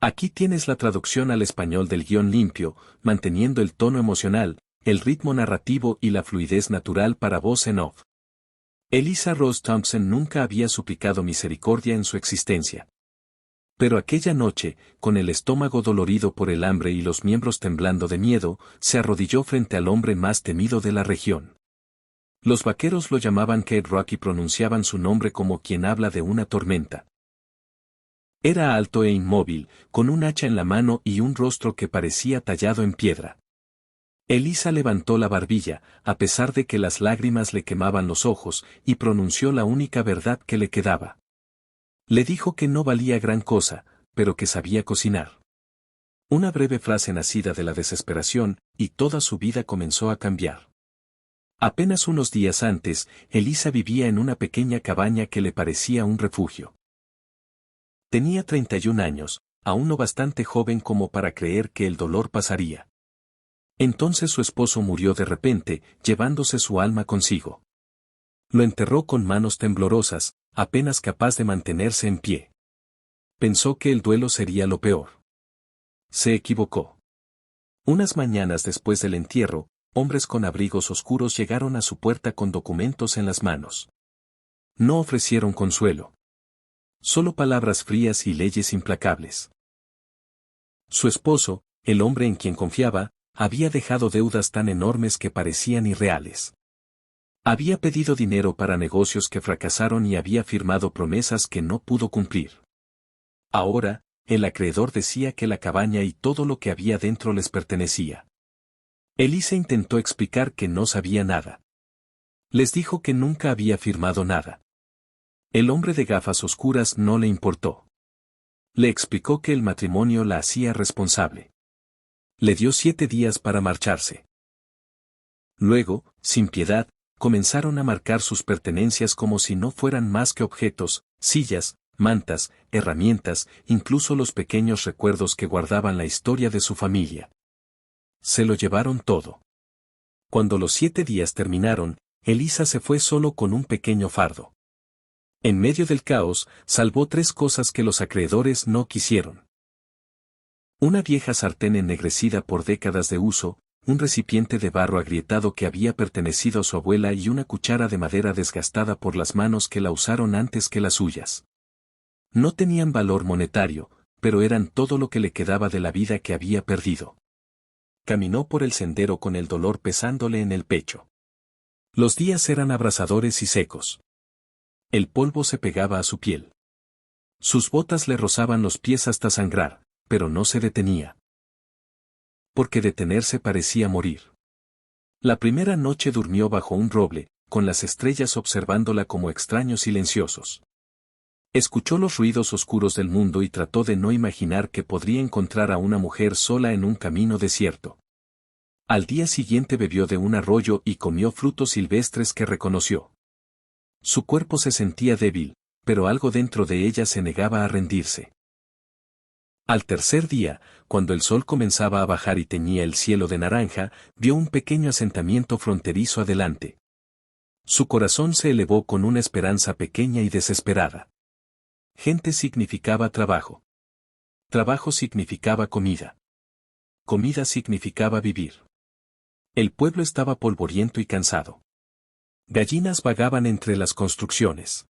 Aquí tienes la traducción al español del guión limpio, manteniendo el tono emocional, el ritmo narrativo y la fluidez natural para voz en off. Eliza Rose Thompson nunca había suplicado misericordia en su existencia. Pero aquella noche, con el estómago dolorido por el hambre y los miembros temblando de miedo, se arrodilló frente al hombre más temido de la región. Los vaqueros lo llamaban Kid Rock y pronunciaban su nombre como quien habla de una tormenta. Era alto e inmóvil, con un hacha en la mano y un rostro que parecía tallado en piedra. Eliza levantó la barbilla, a pesar de que las lágrimas le quemaban los ojos, y pronunció la única verdad que le quedaba. Le dijo que no valía gran cosa, pero que sabía cocinar. Una breve frase nacida de la desesperación, y toda su vida comenzó a cambiar. Apenas unos días antes, Eliza vivía en una pequeña cabaña que le parecía un refugio. Tenía 31 años, aún no bastante joven como para creer que el dolor pasaría. Entonces su esposo murió de repente, llevándose su alma consigo. Lo enterró con manos temblorosas, apenas capaz de mantenerse en pie. Pensó que el duelo sería lo peor. Se equivocó. Unas mañanas después del entierro, hombres con abrigos oscuros llegaron a su puerta con documentos en las manos. No ofrecieron consuelo. Solo palabras frías y leyes implacables. Su esposo, el hombre en quien confiaba, había dejado deudas tan enormes que parecían irreales. Había pedido dinero para negocios que fracasaron y había firmado promesas que no pudo cumplir. Ahora, el acreedor decía que la cabaña y todo lo que había dentro les pertenecía. Eliza intentó explicar que no sabía nada. Les dijo que nunca había firmado nada. El hombre de gafas oscuras no le importó. Le explicó que el matrimonio la hacía responsable. Le dio 7 días para marcharse. Luego, sin piedad, comenzaron a marcar sus pertenencias como si no fueran más que objetos, sillas, mantas, herramientas, incluso los pequeños recuerdos que guardaban la historia de su familia. Se lo llevaron todo. Cuando los 7 días terminaron, Eliza se fue solo con un pequeño fardo. En medio del caos, salvó 3 cosas que los acreedores no quisieron. Una vieja sartén ennegrecida por décadas de uso, un recipiente de barro agrietado que había pertenecido a su abuela y una cuchara de madera desgastada por las manos que la usaron antes que las suyas. No tenían valor monetario, pero eran todo lo que le quedaba de la vida que había perdido. Caminó por el sendero con el dolor pesándole en el pecho. Los días eran abrasadores y secos. El polvo se pegaba a su piel. Sus botas le rozaban los pies hasta sangrar, pero no se detenía. Porque detenerse parecía morir. La primera noche durmió bajo un roble, con las estrellas observándola como extraños silenciosos. Escuchó los ruidos oscuros del mundo y trató de no imaginar que podría encontrar a una mujer sola en un camino desierto. Al día siguiente bebió de un arroyo y comió frutos silvestres que reconoció. Su cuerpo se sentía débil, pero algo dentro de ella se negaba a rendirse. Al tercer día, cuando el sol comenzaba a bajar y teñía el cielo de naranja, vio un pequeño asentamiento fronterizo adelante. Su corazón se elevó con una esperanza pequeña y desesperada. Gente significaba trabajo. Trabajo significaba comida. Comida significaba vivir. El pueblo estaba polvoriento y cansado. Gallinas vagaban entre las construcciones.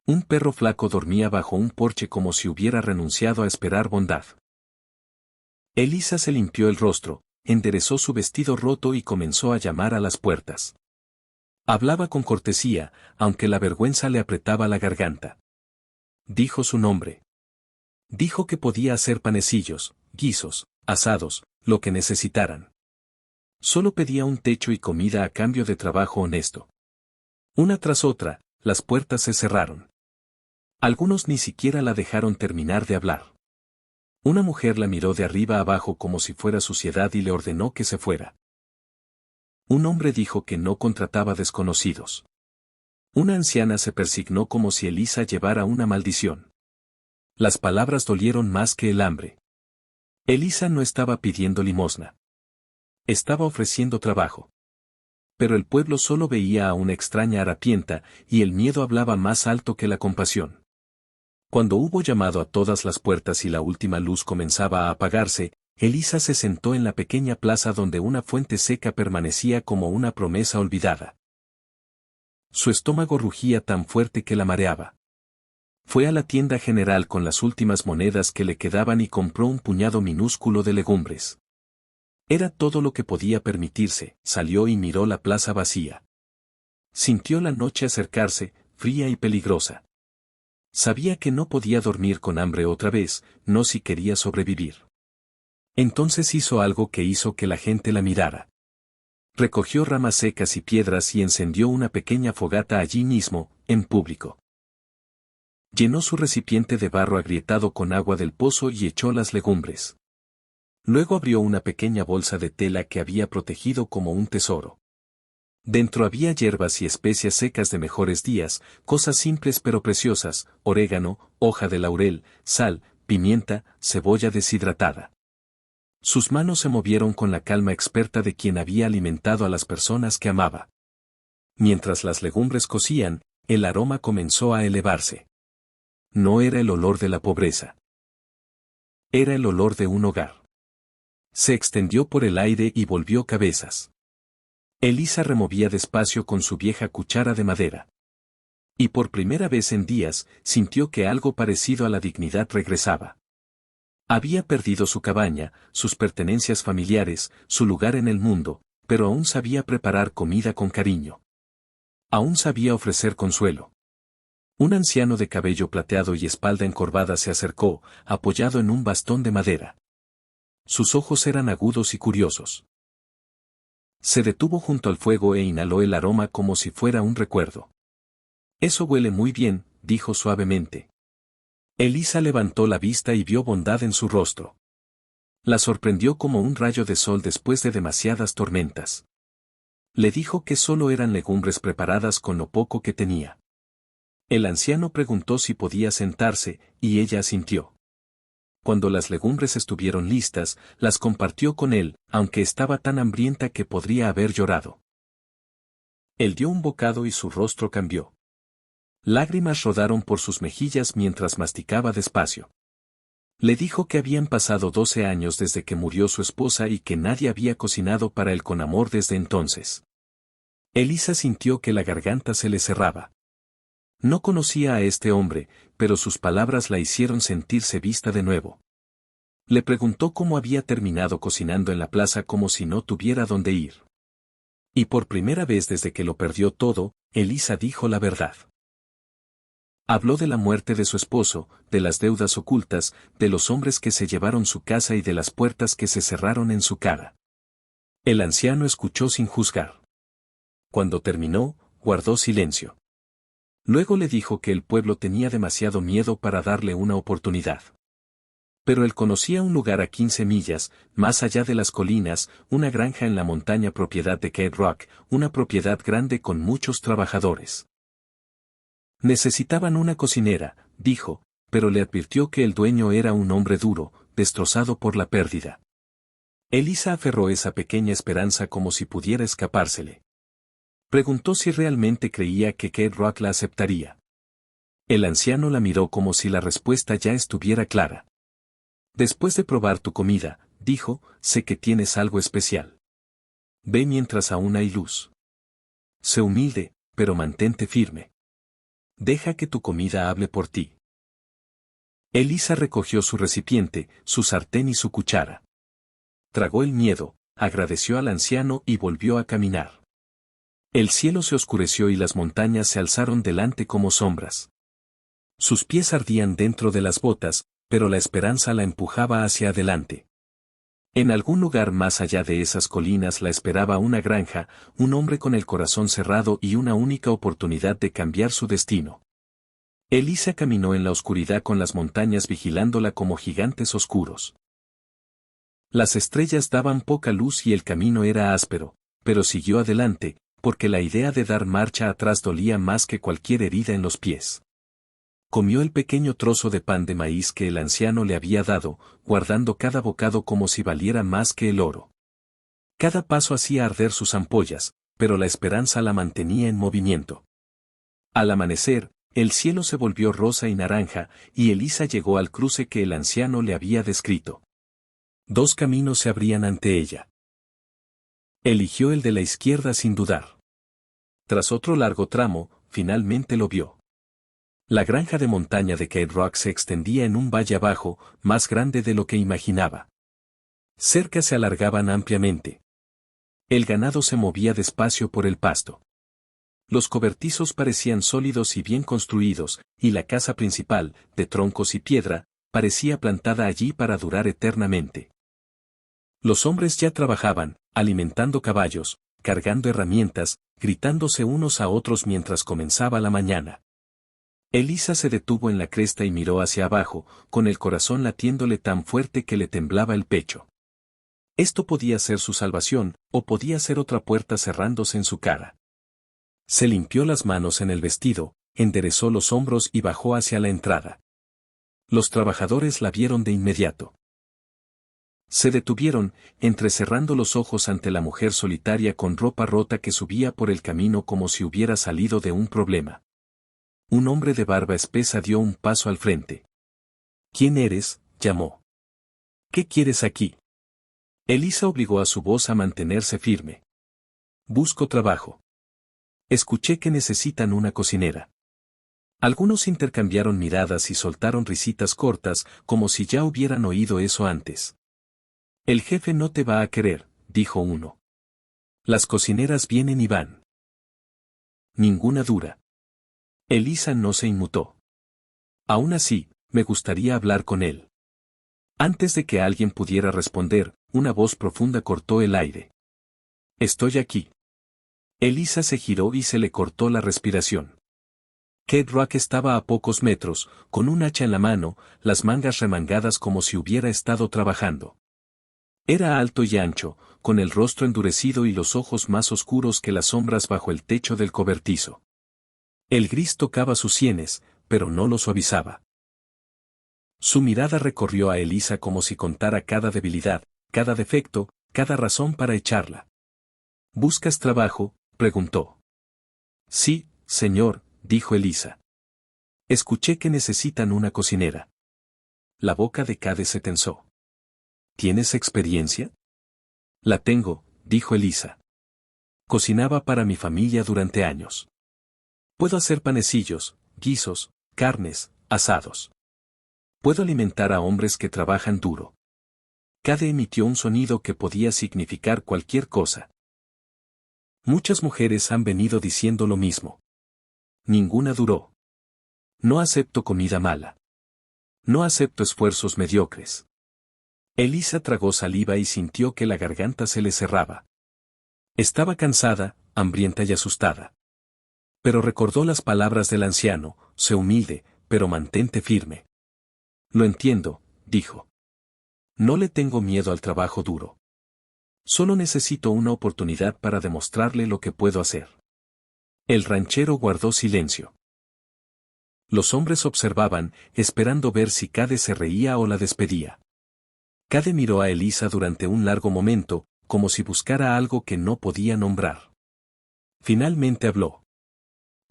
Un perro flaco dormía bajo un porche como si hubiera renunciado a esperar bondad. Eliza se limpió el rostro, enderezó su vestido roto y comenzó a llamar a las puertas. Hablaba con cortesía, aunque la vergüenza le apretaba la garganta. Dijo su nombre. Dijo que podía hacer panecillos, guisos, asados, lo que necesitaran. Solo pedía un techo y comida a cambio de trabajo honesto. Una tras otra, las puertas se cerraron. Algunos ni siquiera la dejaron terminar de hablar. Una mujer la miró de arriba abajo como si fuera suciedad y le ordenó que se fuera. Un hombre dijo que no contrataba desconocidos. Una anciana se persignó como si Eliza llevara una maldición. Las palabras dolieron más que el hambre. Eliza no estaba pidiendo limosna. Estaba ofreciendo trabajo. Pero el pueblo solo veía a una extraña harapienta, y el miedo hablaba más alto que la compasión. Cuando hubo llamado a todas las puertas y la última luz comenzaba a apagarse, Elisa se sentó en la pequeña plaza donde una fuente seca permanecía como una promesa olvidada. Su estómago rugía tan fuerte que la mareaba. Fue a la tienda general con las últimas monedas que le quedaban y compró un puñado minúsculo de legumbres. Era todo lo que podía permitirse. Salió y miró la plaza vacía. Sintió la noche acercarse, fría y peligrosa. Sabía que no podía dormir con hambre otra vez, no si quería sobrevivir. Entonces hizo algo que hizo que la gente la mirara. Recogió ramas secas y piedras y encendió una pequeña fogata allí mismo, en público. Llenó su recipiente de barro agrietado con agua del pozo y echó las legumbres. Luego abrió una pequeña bolsa de tela que había protegido como un tesoro. Dentro había hierbas y especias secas de mejores días, cosas simples pero preciosas: orégano, hoja de laurel, sal, pimienta, cebolla deshidratada. Sus manos se movieron con la calma experta de quien había alimentado a las personas que amaba. Mientras las legumbres cocían, el aroma comenzó a elevarse. No era el olor de la pobreza. Era el olor de un hogar. Se extendió por el aire y volvió cabezas. Elisa removía despacio con su vieja cuchara de madera. Y por primera vez en días, sintió que algo parecido a la dignidad regresaba. Había perdido su cabaña, sus pertenencias familiares, su lugar en el mundo, pero aún sabía preparar comida con cariño. Aún sabía ofrecer consuelo. Un anciano de cabello plateado y espalda encorvada se acercó, apoyado en un bastón de madera. Sus ojos eran agudos y curiosos. Se detuvo junto al fuego e inhaló el aroma como si fuera un recuerdo. «Eso huele muy bien», dijo suavemente. Elisa levantó la vista y vio bondad en su rostro. La sorprendió como un rayo de sol después de demasiadas tormentas. Le dijo que solo eran legumbres preparadas con lo poco que tenía. El anciano preguntó si podía sentarse, y ella asintió. Cuando las legumbres estuvieron listas, las compartió con él, aunque estaba tan hambrienta que podría haber llorado. Él dio un bocado y su rostro cambió. Lágrimas rodaron por sus mejillas mientras masticaba despacio. Le dijo que habían pasado 12 años desde que murió su esposa y que nadie había cocinado para él con amor desde entonces. Elisa sintió que la garganta se le cerraba. No conocía a este hombre, pero sus palabras la hicieron sentirse vista de nuevo. Le preguntó cómo había terminado cocinando en la plaza como si no tuviera dónde ir. Y por primera vez desde que lo perdió todo, Elisa dijo la verdad. Habló de la muerte de su esposo, de las deudas ocultas, de los hombres que se llevaron su casa y de las puertas que se cerraron en su cara. El anciano escuchó sin juzgar. Cuando terminó, guardó silencio. Luego le dijo que el pueblo tenía demasiado miedo para darle una oportunidad. Pero él conocía un lugar a 15 millas, más allá de las colinas, una granja en la montaña propiedad de Cape Rock, una propiedad grande con muchos trabajadores. Necesitaban una cocinera, dijo, pero le advirtió que el dueño era un hombre duro, destrozado por la pérdida. Elisa aferró esa pequeña esperanza como si pudiera escapársele. Preguntó si realmente creía que Cape Rock la aceptaría. El anciano la miró como si la respuesta ya estuviera clara. Después de probar tu comida, dijo, sé que tienes algo especial. Ve mientras aún hay luz. Sé humilde, pero mantente firme. Deja que tu comida hable por ti. Elisa recogió su recipiente, su sartén y su cuchara. Tragó el miedo, agradeció al anciano y volvió a caminar. El cielo se oscureció y las montañas se alzaron delante como sombras. Sus pies ardían dentro de las botas, pero la esperanza la empujaba hacia adelante. En algún lugar más allá de esas colinas la esperaba una granja, un hombre con el corazón cerrado y una única oportunidad de cambiar su destino. Elisa caminó en la oscuridad con las montañas vigilándola como gigantes oscuros. Las estrellas daban poca luz y el camino era áspero, pero siguió adelante, porque la idea de dar marcha atrás dolía más que cualquier herida en los pies. Comió el pequeño trozo de pan de maíz que el anciano le había dado, guardando cada bocado como si valiera más que el oro. Cada paso hacía arder sus ampollas, pero la esperanza la mantenía en movimiento. Al amanecer, El cielo se volvió rosa y naranja, y Elisa llegó al cruce que el anciano le había descrito. Dos caminos se abrían ante ella. Eligió el de la izquierda sin dudar. Tras otro largo tramo, finalmente lo vio. La granja de montaña de Cape Rock se extendía en un valle abajo, más grande de lo que imaginaba. Cercas se alargaban ampliamente. El ganado se movía despacio por el pasto. Los cobertizos parecían sólidos y bien construidos, y la casa principal, de troncos y piedra, parecía plantada allí para durar eternamente. Los hombres ya trabajaban, alimentando caballos, cargando herramientas, gritándose unos a otros mientras comenzaba la mañana. Elisa se detuvo en la cresta y miró hacia abajo, con el corazón latiéndole tan fuerte que le temblaba el pecho. Esto podía ser su salvación, o podía ser otra puerta cerrándose en su cara. Se limpió las manos en el vestido, enderezó los hombros y bajó hacia la entrada. Los trabajadores la vieron de inmediato. Se detuvieron, entrecerrando los ojos ante la mujer solitaria con ropa rota que subía por el camino como si hubiera salido de un problema. Un hombre de barba espesa dio un paso al frente. ¿Quién eres?, llamó. ¿Qué quieres aquí? Elisa obligó a su voz a mantenerse firme. Busco trabajo. Escuché que necesitan una cocinera. Algunos intercambiaron miradas y soltaron risitas cortas, como si ya hubieran oído eso antes. El jefe no te va a querer, dijo uno. Las cocineras vienen y van. Ninguna dura. Elisa no se inmutó. Aún así, me gustaría hablar con él. Antes de que alguien pudiera responder, una voz profunda cortó el aire. Estoy aquí. Elisa se giró y se le cortó la respiración. Cape Rock estaba a pocos metros, con un hacha en la mano, las mangas remangadas como si hubiera estado trabajando. Era alto y ancho, con el rostro endurecido y los ojos más oscuros que las sombras bajo el techo del cobertizo. El gris tocaba sus sienes, pero no lo suavizaba. Su mirada recorrió a Elisa como si contara cada debilidad, cada defecto, cada razón para echarla. ¿Buscas trabajo?, preguntó. Sí, señor, dijo Elisa. Escuché que necesitan una cocinera. La boca de Cade se tensó. ¿Tienes experiencia? La tengo, dijo Elisa. Cocinaba para mi familia durante años. Puedo hacer panecillos, guisos, carnes, asados. Puedo alimentar a hombres que trabajan duro. Cade emitió un sonido que podía significar cualquier cosa. Muchas mujeres han venido diciendo lo mismo. Ninguna duró. No acepto comida mala. No acepto esfuerzos mediocres. Elisa tragó saliva y sintió que la garganta se le cerraba. Estaba cansada, hambrienta y asustada. Pero recordó las palabras del anciano: sé humilde, pero mantente firme. Lo entiendo, dijo. No le tengo miedo al trabajo duro. Solo necesito una oportunidad para demostrarle lo que puedo hacer. El ranchero guardó silencio. Los hombres observaban, esperando ver si Cade se reía o la despedía. Cade miró a Elisa durante un largo momento, como si buscara algo que no podía nombrar. Finalmente habló.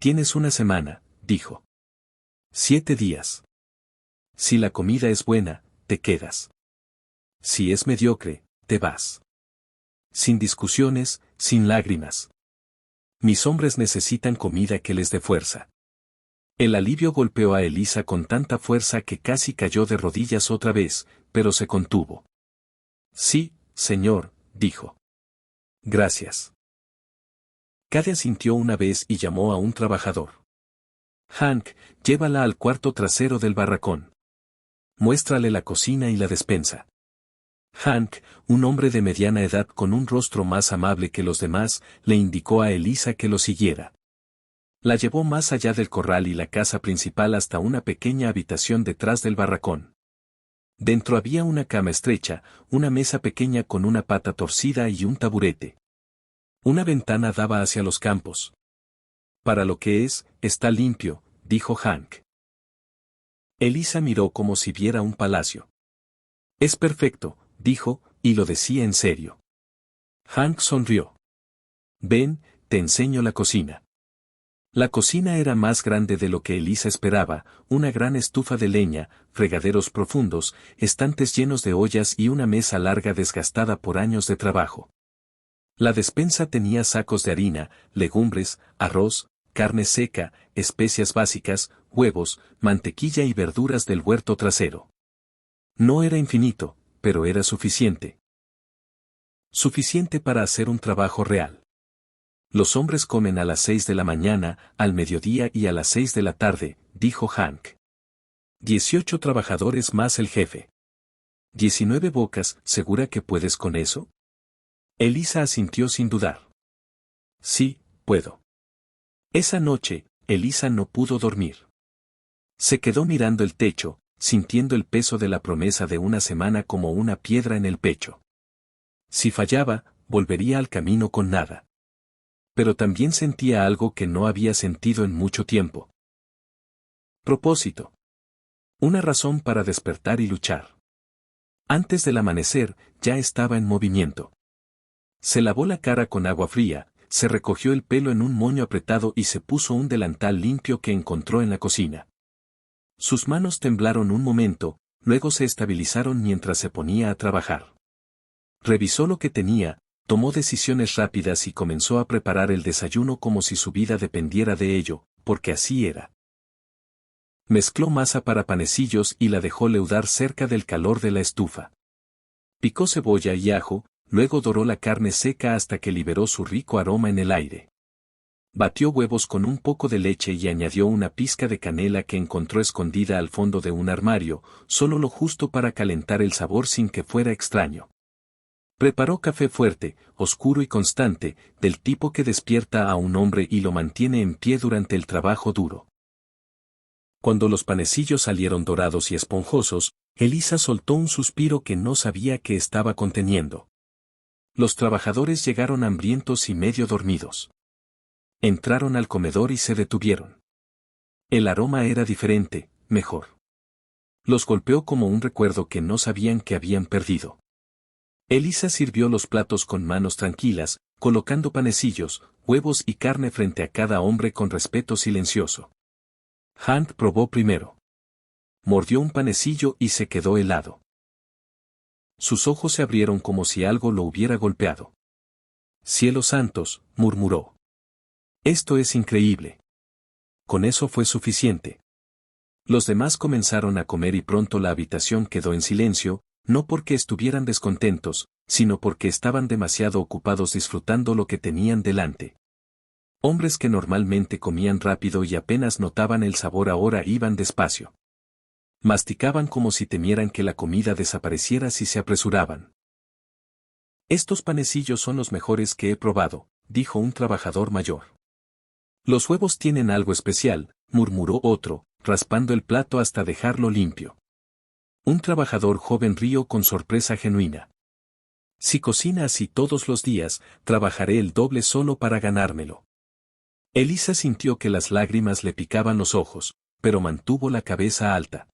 Tienes una semana, dijo. 7 días. Si la comida es buena, te quedas. Si es mediocre, te vas. Sin discusiones, sin lágrimas. Mis hombres necesitan comida que les dé fuerza. El alivio golpeó a Elisa con tanta fuerza que casi cayó de rodillas otra vez, pero se contuvo. Sí, señor, dijo. Gracias. Cade asintió una vez y llamó a un trabajador. Hank, llévala al cuarto trasero del barracón. Muéstrale la cocina y la despensa. Hank, un hombre de mediana edad con un rostro más amable que los demás, le indicó a Elisa que lo siguiera. La llevó más allá del corral y la casa principal hasta una pequeña habitación detrás del barracón. Dentro había una cama estrecha, una mesa pequeña con una pata torcida y un taburete. Una ventana daba hacia los campos. Para lo que es, está limpio, dijo Hank. Elisa miró como si viera un palacio. Es perfecto, dijo, y lo decía en serio. Hank sonrió. Ven, te enseño la cocina. La cocina era más grande de lo que Elisa esperaba, una gran estufa de leña, fregaderos profundos, estantes llenos de ollas y una mesa larga desgastada por años de trabajo. La despensa tenía sacos de harina, legumbres, arroz, carne seca, especias básicas, huevos, mantequilla y verduras del huerto trasero. No era infinito, pero era suficiente. Suficiente para hacer un trabajo real. Los hombres comen a las 6 de la mañana, al mediodía y a las 6 de la tarde, dijo Hank. 18 trabajadores más el jefe. 19 bocas, ¿segura que puedes con eso? Elisa asintió sin dudar. Sí, puedo. Esa noche, Elisa no pudo dormir. Se quedó mirando el techo, sintiendo el peso de la promesa de una semana como una piedra en el pecho. Si fallaba, volvería al camino con nada. Pero también sentía algo que no había sentido en mucho tiempo. Propósito. Una razón para despertar y luchar. Antes del amanecer, ya estaba en movimiento. Se lavó la cara con agua fría, se recogió el pelo en un moño apretado y se puso un delantal limpio que encontró en la cocina. Sus manos temblaron un momento, luego se estabilizaron mientras se ponía a trabajar. Revisó lo que tenía, tomó decisiones rápidas y comenzó a preparar el desayuno como si su vida dependiera de ello, porque así era. Mezcló masa para panecillos y la dejó leudar cerca del calor de la estufa. Picó cebolla y ajo, luego doró la carne seca hasta que liberó su rico aroma en el aire. Batió huevos con un poco de leche y añadió una pizca de canela que encontró escondida al fondo de un armario, solo lo justo para calentar el sabor sin que fuera extraño. Preparó café fuerte, oscuro y constante, del tipo que despierta a un hombre y lo mantiene en pie durante el trabajo duro. Cuando los panecillos salieron dorados y esponjosos, Elisa soltó un suspiro que no sabía que estaba conteniendo. Los trabajadores llegaron hambrientos y medio dormidos. Entraron al comedor y se detuvieron. El aroma era diferente, mejor. Los golpeó como un recuerdo que no sabían que habían perdido. Elisa sirvió los platos con manos tranquilas, colocando panecillos, huevos y carne frente a cada hombre con respeto silencioso. Hank probó primero. Mordió un panecillo y se quedó helado. Sus ojos se abrieron como si algo lo hubiera golpeado. «Cielos santos», murmuró. «Esto es increíble». Con eso fue suficiente. Los demás comenzaron a comer y pronto la habitación quedó en silencio, no porque estuvieran descontentos, sino porque estaban demasiado ocupados disfrutando lo que tenían delante. Hombres que normalmente comían rápido y apenas notaban el sabor ahora iban despacio. Masticaban como si temieran que la comida desapareciera si se apresuraban. «Estos panecillos son los mejores que he probado», dijo un trabajador mayor. «Los huevos tienen algo especial», murmuró otro, raspando el plato hasta dejarlo limpio. Un trabajador joven rió con sorpresa genuina. «Si cocina así todos los días, trabajaré el doble solo para ganármelo». Elisa sintió que las lágrimas le picaban los ojos, pero mantuvo la cabeza alta.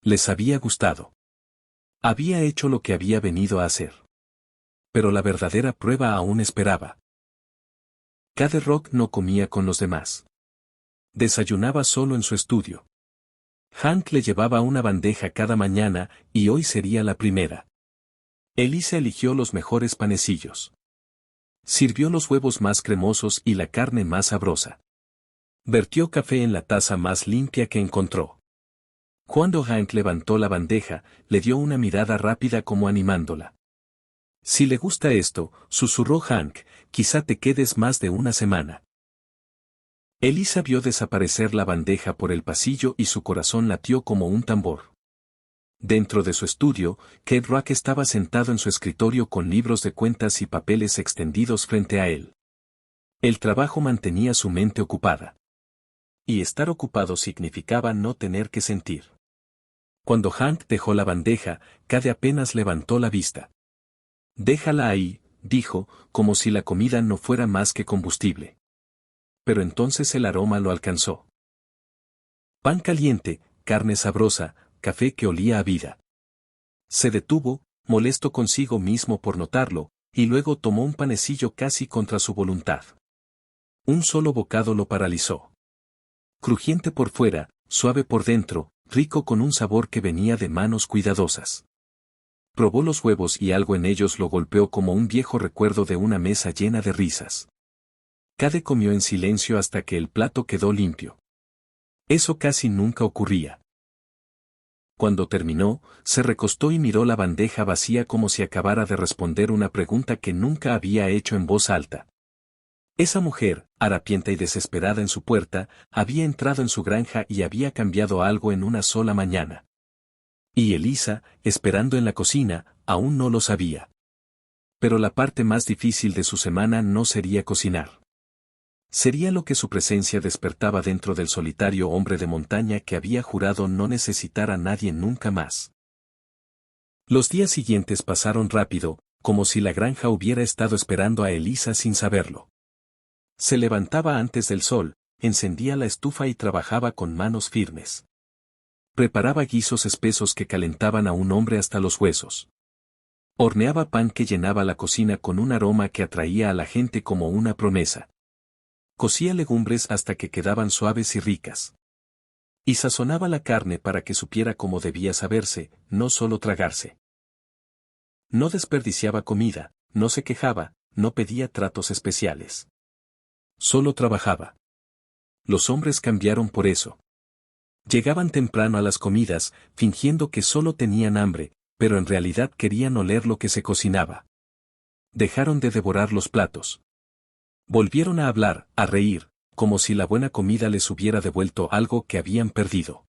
Les había gustado. Había hecho lo que había venido a hacer. Pero la verdadera prueba aún esperaba. Cade Rock no comía con los demás. Desayunaba solo en su estudio. Hank le llevaba una bandeja cada mañana y hoy sería la primera. Elisa eligió los mejores panecillos. Sirvió los huevos más cremosos y la carne más sabrosa. Vertió café en la taza más limpia que encontró. Cuando Hank levantó la bandeja, le dio una mirada rápida como animándola. «Si le gusta esto», susurró Hank, «quizá te quedes más de una semana». Elisa vio desaparecer la bandeja por el pasillo y su corazón latió como un tambor. Dentro de su estudio, Cade Rock estaba sentado en su escritorio con libros de cuentas y papeles extendidos frente a él. El trabajo mantenía su mente ocupada. Y estar ocupado significaba no tener que sentir. Cuando Hank dejó la bandeja, Cade apenas levantó la vista. «Déjala ahí», dijo, como si la comida no fuera más que combustible. Pero entonces el aroma lo alcanzó. Pan caliente, carne sabrosa, café que olía a vida. Se detuvo, molesto consigo mismo por notarlo, y luego tomó un panecillo casi contra su voluntad. Un solo bocado lo paralizó. Crujiente por fuera, suave por dentro, rico con un sabor que venía de manos cuidadosas. Probó los huevos y algo en ellos lo golpeó como un viejo recuerdo de una mesa llena de risas. Cade comió en silencio hasta que el plato quedó limpio. Eso casi nunca ocurría. Cuando terminó, se recostó y miró la bandeja vacía como si acabara de responder una pregunta que nunca había hecho en voz alta. Esa mujer, harapienta y desesperada en su puerta, había entrado en su granja y había cambiado algo en una sola mañana. Y Elisa, esperando en la cocina, aún no lo sabía. Pero la parte más difícil de su semana no sería cocinar. Sería lo que su presencia despertaba dentro del solitario hombre de montaña que había jurado no necesitar a nadie nunca más. Los días siguientes pasaron rápido, como si la granja hubiera estado esperando a Elisa sin saberlo. Se levantaba antes del sol, encendía la estufa y trabajaba con manos firmes. Preparaba guisos espesos que calentaban a un hombre hasta los huesos. Horneaba pan que llenaba la cocina con un aroma que atraía a la gente como una promesa. Cocía legumbres hasta que quedaban suaves y ricas. Y sazonaba la carne para que supiera como debía saberse, no solo tragarse. No desperdiciaba comida, no se quejaba, no pedía tratos especiales. Solo trabajaba. Los hombres cambiaron por eso. Llegaban temprano a las comidas, fingiendo que solo tenían hambre, pero en realidad querían oler lo que se cocinaba. Dejaron de devorar los platos. Volvieron a hablar, a reír, como si la buena comida les hubiera devuelto algo que habían perdido.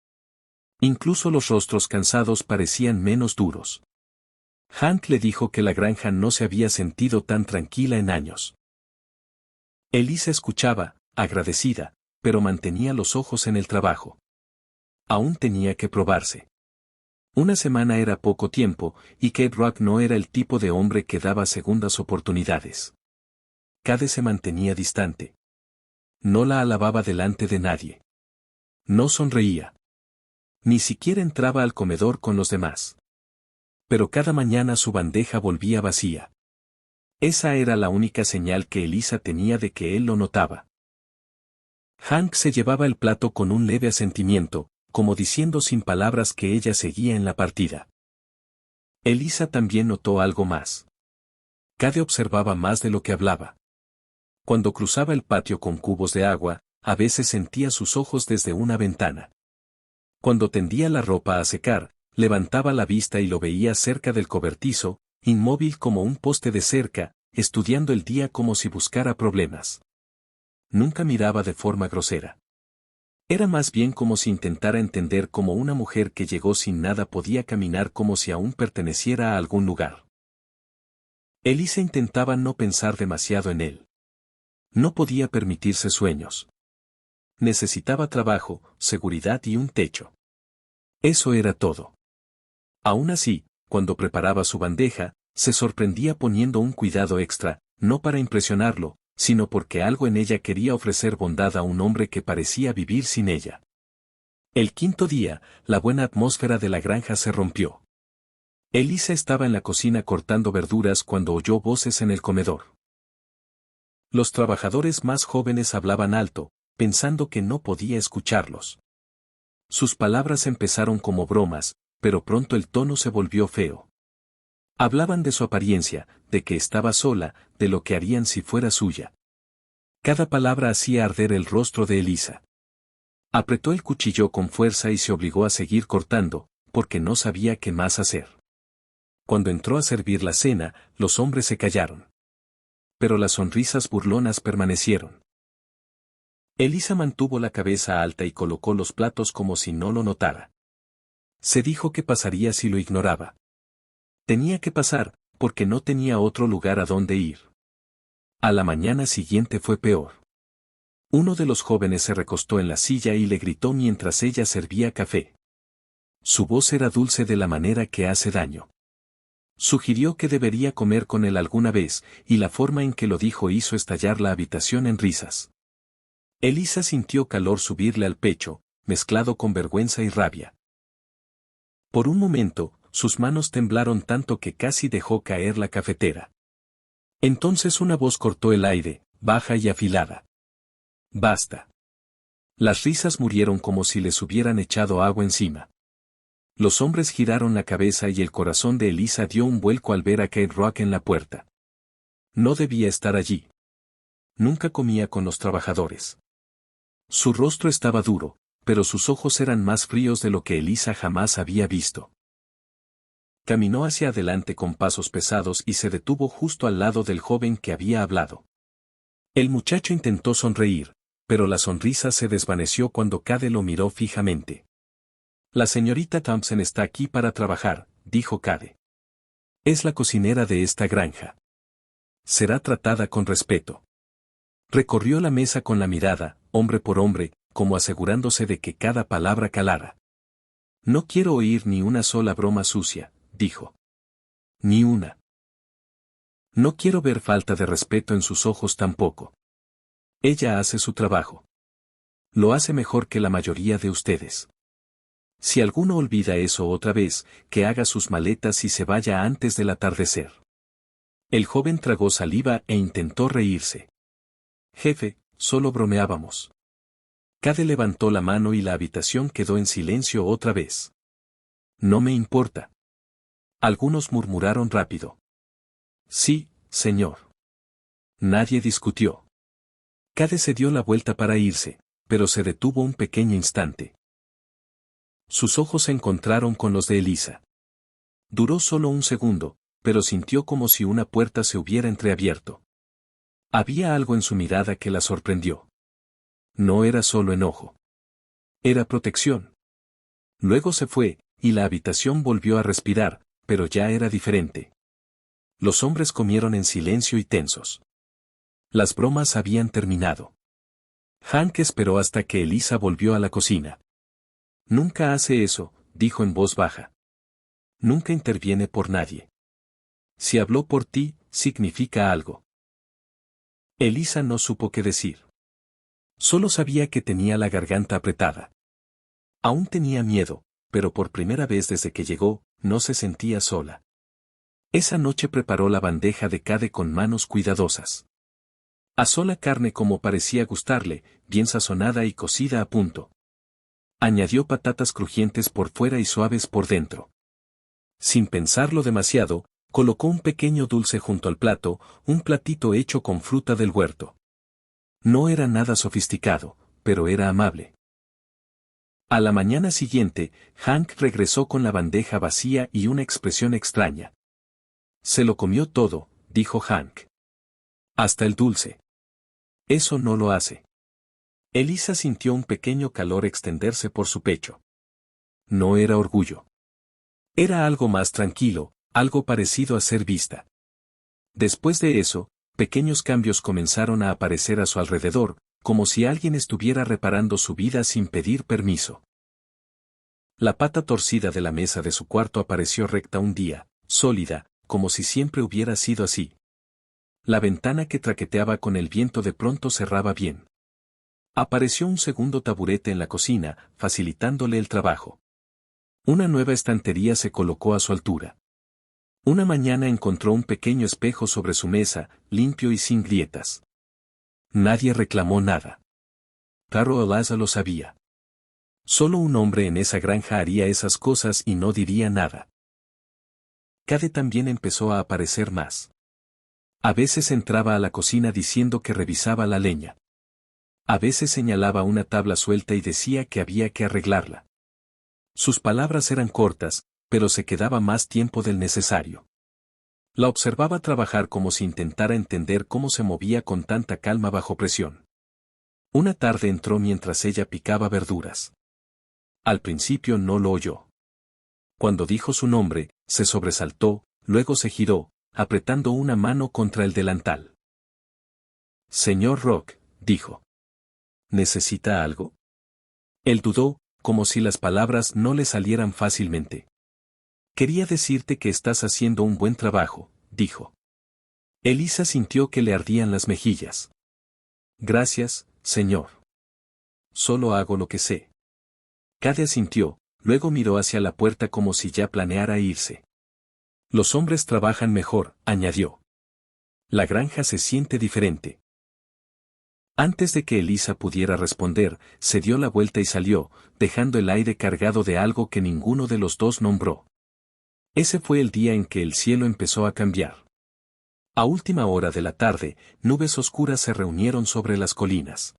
Incluso los rostros cansados parecían menos duros. Hank le dijo que la granja no se había sentido tan tranquila en años. Elisa escuchaba, agradecida, pero mantenía los ojos en el trabajo. Aún tenía que probarse. Una semana era poco tiempo, y Kate Rock no era el tipo de hombre que daba segundas oportunidades. Cade se mantenía distante. No la alababa delante de nadie. No sonreía. Ni siquiera entraba al comedor con los demás. Pero cada mañana su bandeja volvía vacía. Esa era la única señal que Elisa tenía de que él lo notaba. Hank se llevaba el plato con un leve asentimiento, como diciendo sin palabras que ella seguía en la partida. Elisa también notó algo más. Cade observaba más de lo que hablaba. Cuando cruzaba el patio con cubos de agua, a veces sentía sus ojos desde una ventana. Cuando tendía la ropa a secar, levantaba la vista y lo veía cerca del cobertizo, inmóvil como un poste de cerca, estudiando el día como si buscara problemas. Nunca miraba de forma grosera. Era más bien como si intentara entender cómo una mujer que llegó sin nada podía caminar como si aún perteneciera a algún lugar. Elisa intentaba no pensar demasiado en él. No podía permitirse sueños. Necesitaba trabajo, seguridad y un techo. Eso era todo. Aún así, cuando preparaba su bandeja, se sorprendía poniendo un cuidado extra, no para impresionarlo, sino porque algo en ella quería ofrecer bondad a un hombre que parecía vivir sin ella. El quinto día, la buena atmósfera de la granja se rompió. Elisa estaba en la cocina cortando verduras cuando oyó voces en el comedor. Los trabajadores más jóvenes hablaban alto, pensando que no podía escucharlos. Sus palabras empezaron como bromas, pero pronto el tono se volvió feo. Hablaban de su apariencia, de que estaba sola, de lo que harían si fuera suya. Cada palabra hacía arder el rostro de Elisa. Apretó el cuchillo con fuerza y se obligó a seguir cortando, porque no sabía qué más hacer. Cuando entró a servir la cena, los hombres se callaron. Pero las sonrisas burlonas permanecieron. Elisa mantuvo la cabeza alta y colocó los platos como si no lo notara. Se dijo que pasaría si lo ignoraba. Tenía que pasar, porque no tenía otro lugar a donde ir. A la mañana siguiente fue peor. Uno de los jóvenes se recostó en la silla y le gritó mientras ella servía café. Su voz era dulce de la manera que hace daño. Sugirió que debería comer con él alguna vez, y la forma en que lo dijo hizo estallar la habitación en risas. Elisa sintió calor subirle al pecho, mezclado con vergüenza y rabia. Por un momento, sus manos temblaron tanto que casi dejó caer la cafetera. Entonces una voz cortó el aire, baja y afilada. Basta. Las risas murieron como si les hubieran echado agua encima. Los hombres giraron la cabeza y el corazón de Elisa dio un vuelco al ver a Kate Rock en la puerta. No debía estar allí. Nunca comía con los trabajadores. Su rostro estaba duro, pero sus ojos eran más fríos de lo que Elisa jamás había visto. Caminó hacia adelante con pasos pesados y se detuvo justo al lado del joven que había hablado. El muchacho intentó sonreír, pero la sonrisa se desvaneció cuando Cade lo miró fijamente. La señorita Thompson está aquí para trabajar, dijo Cade. Es la cocinera de esta granja. Será tratada con respeto. Recorrió la mesa con la mirada, hombre por hombre, como asegurándose de que cada palabra calara. No quiero oír ni una sola broma sucia, dijo. Ni una. No quiero ver falta de respeto en sus ojos tampoco. Ella hace su trabajo. Lo hace mejor que la mayoría de ustedes. Si alguno olvida eso otra vez, que haga sus maletas y se vaya antes del atardecer. El joven tragó saliva e intentó reírse. Jefe, solo bromeábamos. Cade levantó la mano y la habitación quedó en silencio otra vez. No me importa. Algunos murmuraron rápido. Sí, señor. Nadie discutió. Cade se dio la vuelta para irse, pero se detuvo un pequeño instante. Sus ojos se encontraron con los de Elisa. Duró solo un segundo, pero sintió como si una puerta se hubiera entreabierto. Había algo en su mirada que la sorprendió. No era solo enojo. Era protección. Luego se fue, y la habitación volvió a respirar, pero ya era diferente. Los hombres comieron en silencio y tensos. Las bromas habían terminado. Hank esperó hasta que Elisa volvió a la cocina. Nunca hace eso, dijo en voz baja. Nunca interviene por nadie. Si habló por ti, significa algo. Elisa no supo qué decir. Solo sabía que tenía la garganta apretada. Aún tenía miedo, pero por primera vez desde que llegó, no se sentía sola. Esa noche preparó la bandeja de Cade con manos cuidadosas. Asó la carne como parecía gustarle, bien sazonada y cocida a punto. Añadió patatas crujientes por fuera y suaves por dentro. Sin pensarlo demasiado, colocó un pequeño dulce junto al plato, un platito hecho con fruta del huerto. No era nada sofisticado, pero era amable. A la mañana siguiente, Hank regresó con la bandeja vacía y una expresión extraña. Se lo comió todo, dijo Hank. Hasta el dulce. Eso no lo hace. Elisa sintió un pequeño calor extenderse por su pecho. No era orgullo. Era algo más tranquilo, algo parecido a ser vista. Después de eso, pequeños cambios comenzaron a aparecer a su alrededor, como si alguien estuviera reparando su vida sin pedir permiso. La pata torcida de la mesa de su cuarto apareció recta un día, sólida, como si siempre hubiera sido así. La ventana que traqueteaba con el viento de pronto cerraba bien. Apareció un segundo taburete en la cocina, facilitándole el trabajo. Una nueva estantería se colocó a su altura. Una mañana encontró un pequeño espejo sobre su mesa, limpio y sin grietas. Nadie reclamó nada. Taro Olaza lo sabía. Solo un hombre en esa granja haría esas cosas y no diría nada. Cade también empezó a aparecer más. A veces entraba a la cocina diciendo que revisaba la leña. A veces señalaba una tabla suelta y decía que había que arreglarla. Sus palabras eran cortas, pero se quedaba más tiempo del necesario. La observaba trabajar como si intentara entender cómo se movía con tanta calma bajo presión. Una tarde entró mientras ella picaba verduras. Al principio no lo oyó. Cuando dijo su nombre, se sobresaltó, luego se giró, apretando una mano contra el delantal. Señor Rock, dijo. ¿Necesita algo? Él dudó, como si las palabras no le salieran fácilmente. Quería decirte que estás haciendo un buen trabajo, dijo. Elisa sintió que le ardían las mejillas. Gracias, señor. Solo hago lo que sé. Cade asintió, luego miró hacia la puerta como si ya planeara irse. Los hombres trabajan mejor, añadió. La granja se siente diferente. Antes de que Elisa pudiera responder, se dio la vuelta y salió, dejando el aire cargado de algo que ninguno de los dos nombró. Ese fue el día en que el cielo empezó a cambiar. A última hora de la tarde, nubes oscuras se reunieron sobre las colinas.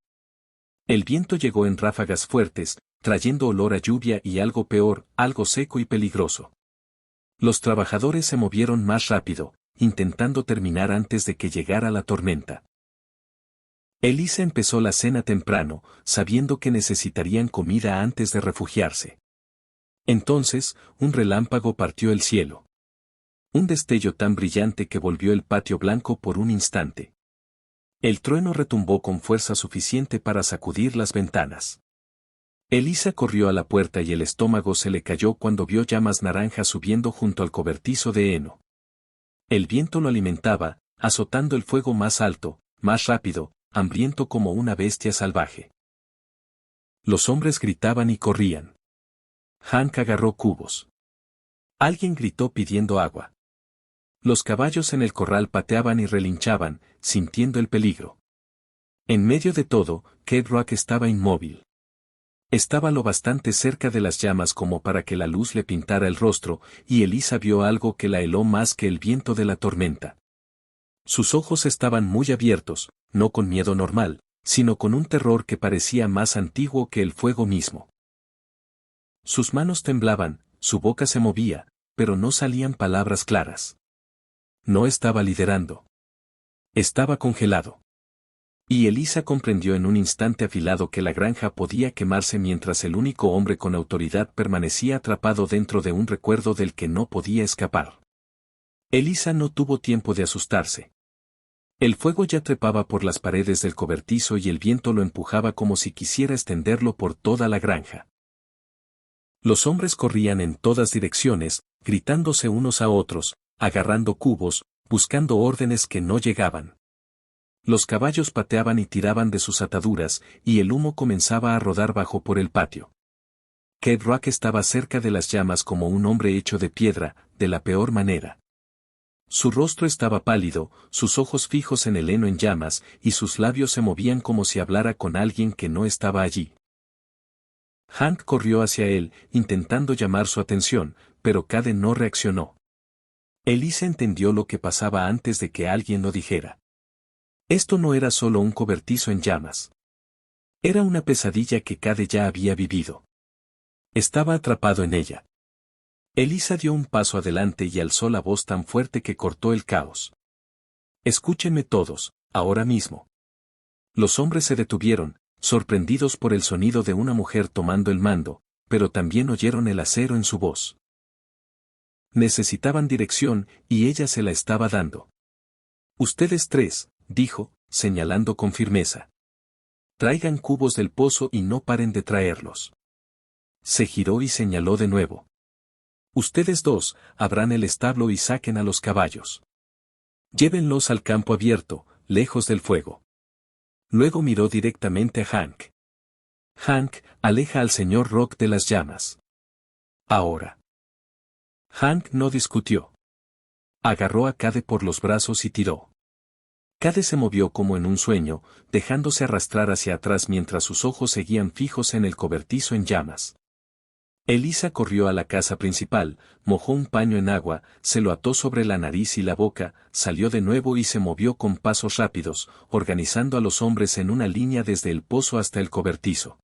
El viento llegó en ráfagas fuertes, trayendo olor a lluvia y algo peor, algo seco y peligroso. Los trabajadores se movieron más rápido, intentando terminar antes de que llegara la tormenta. Elisa empezó la cena temprano, sabiendo que necesitarían comida antes de refugiarse. Entonces, un relámpago partió el cielo. Un destello tan brillante que volvió el patio blanco por un instante. El trueno retumbó con fuerza suficiente para sacudir las ventanas. Elisa corrió a la puerta y el estómago se le cayó cuando vio llamas naranjas subiendo junto al cobertizo de heno. El viento lo alimentaba, azotando el fuego más alto, más rápido, hambriento como una bestia salvaje. Los hombres gritaban y corrían. Hank agarró cubos. Alguien gritó pidiendo agua. Los caballos en el corral pateaban y relinchaban, sintiendo el peligro. En medio de todo, Kate Rock estaba inmóvil. Estaba lo bastante cerca de las llamas como para que la luz le pintara el rostro, y Elisa vio algo que la heló más que el viento de la tormenta. Sus ojos estaban muy abiertos, no con miedo normal, sino con un terror que parecía más antiguo que el fuego mismo. Sus manos temblaban, su boca se movía, pero no salían palabras claras. No estaba liderando. Estaba congelado. Y Elisa comprendió en un instante afilado que la granja podía quemarse mientras el único hombre con autoridad permanecía atrapado dentro de un recuerdo del que no podía escapar. Elisa no tuvo tiempo de asustarse. El fuego ya trepaba por las paredes del cobertizo y el viento lo empujaba como si quisiera extenderlo por toda la granja. Los hombres corrían en todas direcciones, gritándose unos a otros, agarrando cubos, buscando órdenes que no llegaban. Los caballos pateaban y tiraban de sus ataduras, y el humo comenzaba a rodar bajo por el patio. Kate Rock estaba cerca de las llamas como un hombre hecho de piedra, de la peor manera. Su rostro estaba pálido, sus ojos fijos en el heno en llamas, y sus labios se movían como si hablara con alguien que no estaba allí. Hank corrió hacia él, intentando llamar su atención, pero Cade no reaccionó. Elisa entendió lo que pasaba antes de que alguien lo dijera. Esto no era solo un cobertizo en llamas. Era una pesadilla que Cade ya había vivido. Estaba atrapado en ella. Elisa dio un paso adelante y alzó la voz tan fuerte que cortó el caos. Escúchenme todos, ahora mismo. Los hombres se detuvieron, sorprendidos por el sonido de una mujer tomando el mando, pero también oyeron el acero en su voz. Necesitaban dirección, y ella se la estaba dando. Ustedes tres, dijo, señalando con firmeza. Traigan cubos del pozo y no paren de traerlos. Se giró y señaló de nuevo. Ustedes dos, abran el establo y saquen a los caballos. Llévenlos al campo abierto, lejos del fuego. Luego miró directamente a Hank. Hank, aleja al señor Rock de las llamas. Ahora. Hank no discutió. Agarró a Cade por los brazos y tiró. Cade se movió como en un sueño, dejándose arrastrar hacia atrás mientras sus ojos seguían fijos en el cobertizo en llamas. Elisa corrió a la casa principal, mojó un paño en agua, se lo ató sobre la nariz y la boca, salió de nuevo y se movió con pasos rápidos, organizando a los hombres en una línea desde el pozo hasta el cobertizo.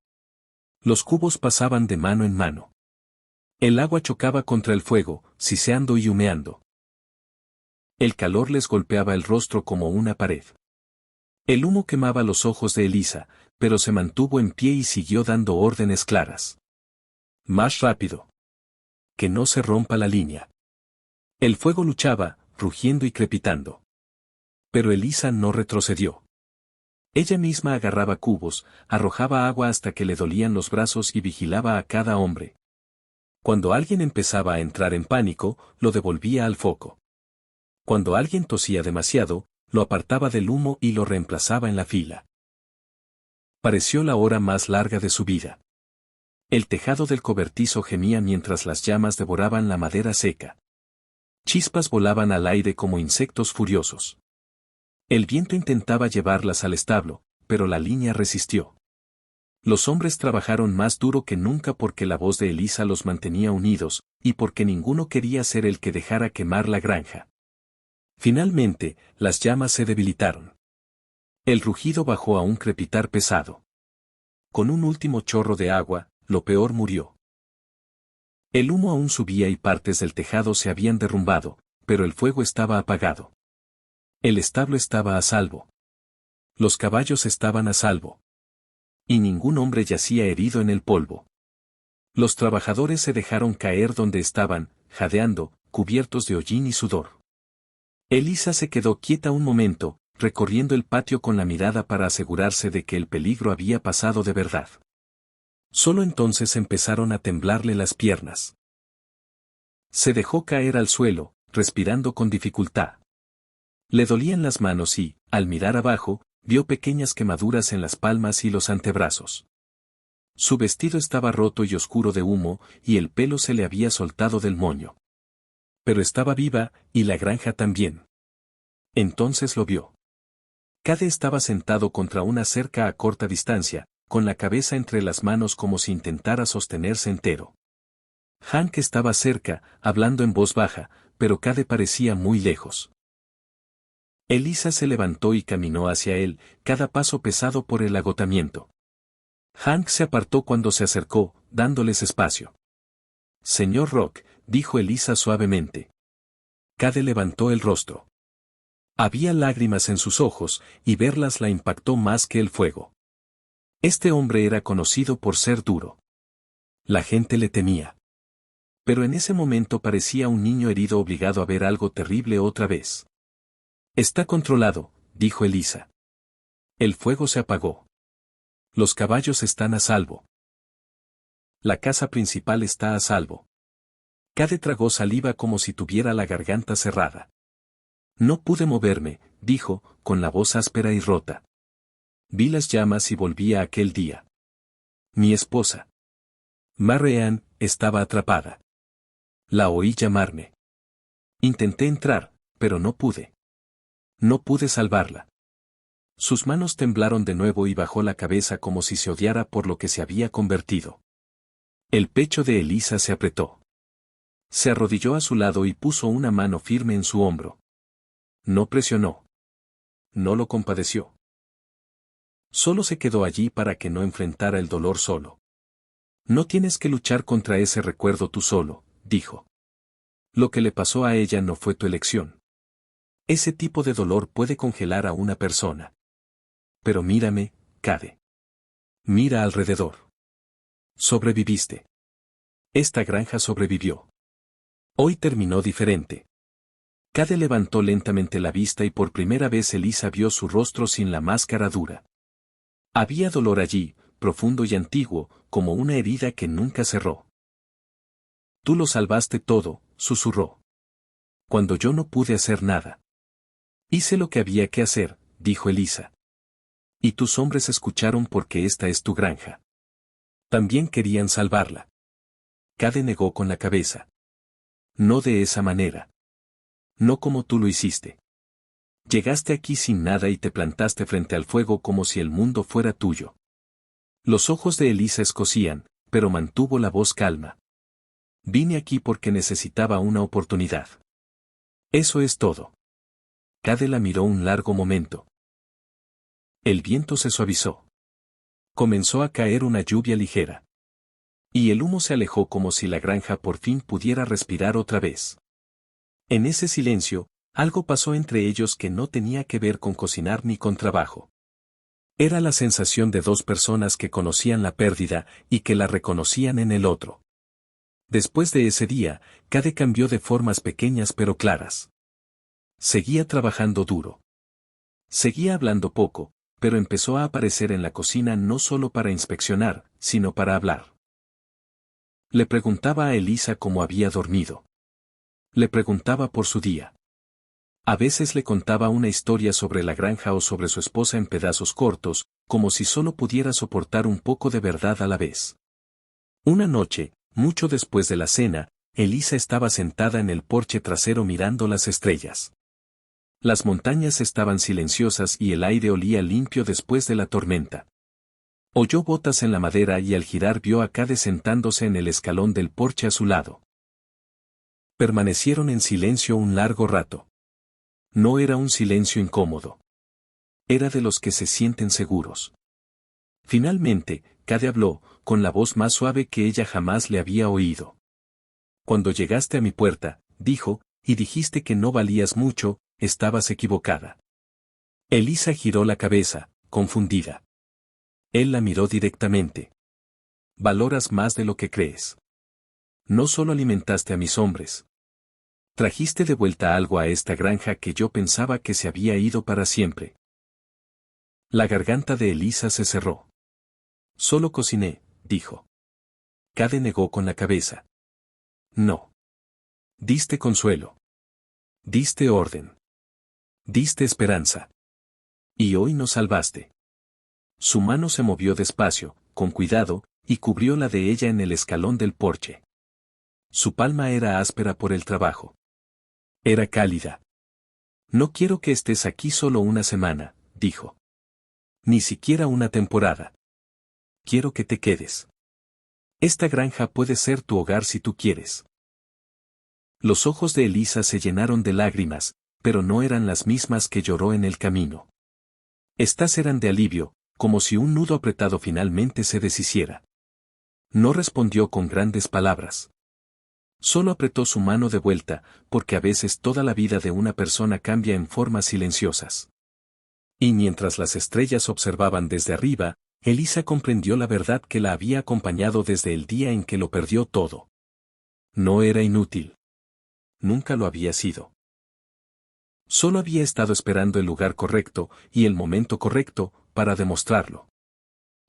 Los cubos pasaban de mano en mano. El agua chocaba contra el fuego, siseando y humeando. El calor les golpeaba el rostro como una pared. El humo quemaba los ojos de Elisa, pero se mantuvo en pie y siguió dando órdenes claras. Más rápido. Que no se rompa la línea. El fuego luchaba, rugiendo y crepitando. Pero Elisa no retrocedió. Ella misma agarraba cubos, arrojaba agua hasta que le dolían los brazos y vigilaba a cada hombre. Cuando alguien empezaba a entrar en pánico, lo devolvía al foco. Cuando alguien tosía demasiado, lo apartaba del humo y lo reemplazaba en la fila. Pareció la hora más larga de su vida. El tejado del cobertizo gemía mientras las llamas devoraban la madera seca. Chispas volaban al aire como insectos furiosos. El viento intentaba llevarlas al establo, pero la línea resistió. Los hombres trabajaron más duro que nunca porque la voz de Elisa los mantenía unidos, y porque ninguno quería ser el que dejara quemar la granja. Finalmente, las llamas se debilitaron. El rugido bajó a un crepitar pesado. Con un último chorro de agua, lo peor murió. El humo aún subía y partes del tejado se habían derrumbado, pero el fuego estaba apagado. El establo estaba a salvo. Los caballos estaban a salvo. Y ningún hombre yacía herido en el polvo. Los trabajadores se dejaron caer donde estaban, jadeando, cubiertos de hollín y sudor. Elisa se quedó quieta un momento, recorriendo el patio con la mirada para asegurarse de que el peligro había pasado de verdad. Solo entonces empezaron a temblarle las piernas. Se dejó caer al suelo, respirando con dificultad. Le dolían las manos y, al mirar abajo, vio pequeñas quemaduras en las palmas y los antebrazos. Su vestido estaba roto y oscuro de humo, y el pelo se le había soltado del moño. Pero estaba viva, y la granja también. Entonces lo vio. Cade estaba sentado contra una cerca a corta distancia, con la cabeza entre las manos como si intentara sostenerse entero. Hank estaba cerca, hablando en voz baja, pero Cade parecía muy lejos. Elisa se levantó y caminó hacia él, cada paso pesado por el agotamiento. Hank se apartó cuando se acercó, dándoles espacio. Señor Rock, dijo Elisa suavemente. Cade levantó el rostro. Había lágrimas en sus ojos, y verlas la impactó más que el fuego. Este hombre era conocido por ser duro. La gente le temía. Pero en ese momento parecía un niño herido obligado a ver algo terrible otra vez. Está controlado, dijo Elisa. El fuego se apagó. Los caballos están a salvo. La casa principal está a salvo. Cade tragó saliva como si tuviera la garganta cerrada. No pude moverme, dijo, con la voz áspera y rota. Vi las llamas y volví a aquel día. Mi esposa, Marianne, estaba atrapada. La oí llamarme. Intenté entrar, pero no pude. No pude salvarla. Sus manos temblaron de nuevo y bajó la cabeza como si se odiara por lo que se había convertido. El pecho de Elisa se apretó. Se arrodilló a su lado y puso una mano firme en su hombro. No presionó. No lo compadeció. Solo se quedó allí para que no enfrentara el dolor solo. No tienes que luchar contra ese recuerdo tú solo, dijo. Lo que le pasó a ella no fue tu elección. Ese tipo de dolor puede congelar a una persona. Pero mírame, Cade. Mira alrededor. Sobreviviste. Esta granja sobrevivió. Hoy terminó diferente. Cade levantó lentamente la vista y por primera vez Elisa vio su rostro sin la máscara dura. Había dolor allí, profundo y antiguo, como una herida que nunca cerró. Tú lo salvaste todo, susurró. Cuando yo no pude hacer nada. Hice lo que había que hacer, dijo Elisa. Y tus hombres escucharon porque esta es tu granja. También querían salvarla. Cade negó con la cabeza. No de esa manera. No como tú lo hiciste. Llegaste aquí sin nada y te plantaste frente al fuego como si el mundo fuera tuyo. Los ojos de Elisa escocían, pero mantuvo la voz calma. Vine aquí porque necesitaba una oportunidad. Eso es todo. Cade la miró un largo momento. El viento se suavizó. Comenzó a caer una lluvia ligera. Y el humo se alejó como si la granja por fin pudiera respirar otra vez. En ese silencio, algo pasó entre ellos que no tenía que ver con cocinar ni con trabajo. Era la sensación de dos personas que conocían la pérdida y que la reconocían en el otro. Después de ese día, Cade cambió de formas pequeñas pero claras. Seguía trabajando duro. Seguía hablando poco, pero empezó a aparecer en la cocina no solo para inspeccionar, sino para hablar. Le preguntaba a Elisa cómo había dormido. Le preguntaba por su día. A veces le contaba una historia sobre la granja o sobre su esposa en pedazos cortos, como si solo pudiera soportar un poco de verdad a la vez. Una noche, mucho después de la cena, Elisa estaba sentada en el porche trasero mirando las estrellas. Las montañas estaban silenciosas y el aire olía limpio después de la tormenta. Oyó botas en la madera y al girar vio a Cade sentándose en el escalón del porche a su lado. Permanecieron en silencio un largo rato. No era un silencio incómodo. Era de los que se sienten seguros. Finalmente, Cade habló, con la voz más suave que ella jamás le había oído. Cuando llegaste a mi puerta, dijo, y dijiste que no valías mucho, estabas equivocada. Elisa giró la cabeza, confundida. Él la miró directamente. Valoras más de lo que crees. No solo alimentaste a mis hombres. Trajiste de vuelta algo a esta granja que yo pensaba que se había ido para siempre. La garganta de Elisa se cerró. Solo cociné, dijo. Cade negó con la cabeza. No. Diste consuelo. Diste orden. Diste esperanza. Y hoy nos salvaste. Su mano se movió despacio, con cuidado, y cubrió la de ella en el escalón del porche. Su palma era áspera por el trabajo. Era cálida. No quiero que estés aquí solo una semana, dijo. Ni siquiera una temporada. Quiero que te quedes. Esta granja puede ser tu hogar si tú quieres. Los ojos de Elisa se llenaron de lágrimas, pero no eran las mismas que lloró en el camino. Estas eran de alivio, como si un nudo apretado finalmente se deshiciera. No respondió con grandes palabras. Solo apretó su mano de vuelta, porque a veces toda la vida de una persona cambia en formas silenciosas. Y mientras las estrellas observaban desde arriba, Elisa comprendió la verdad que la había acompañado desde el día en que lo perdió todo. No era inútil. Nunca lo había sido. Solo había estado esperando el lugar correcto y el momento correcto para demostrarlo.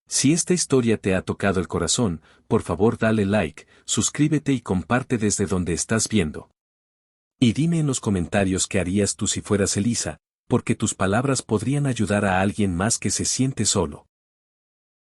Si esta historia te ha tocado el corazón, por favor dale like, suscríbete y comparte desde donde estás viendo. Y dime en los comentarios qué harías tú si fueras Elisa, porque tus palabras podrían ayudar a alguien más que se siente solo.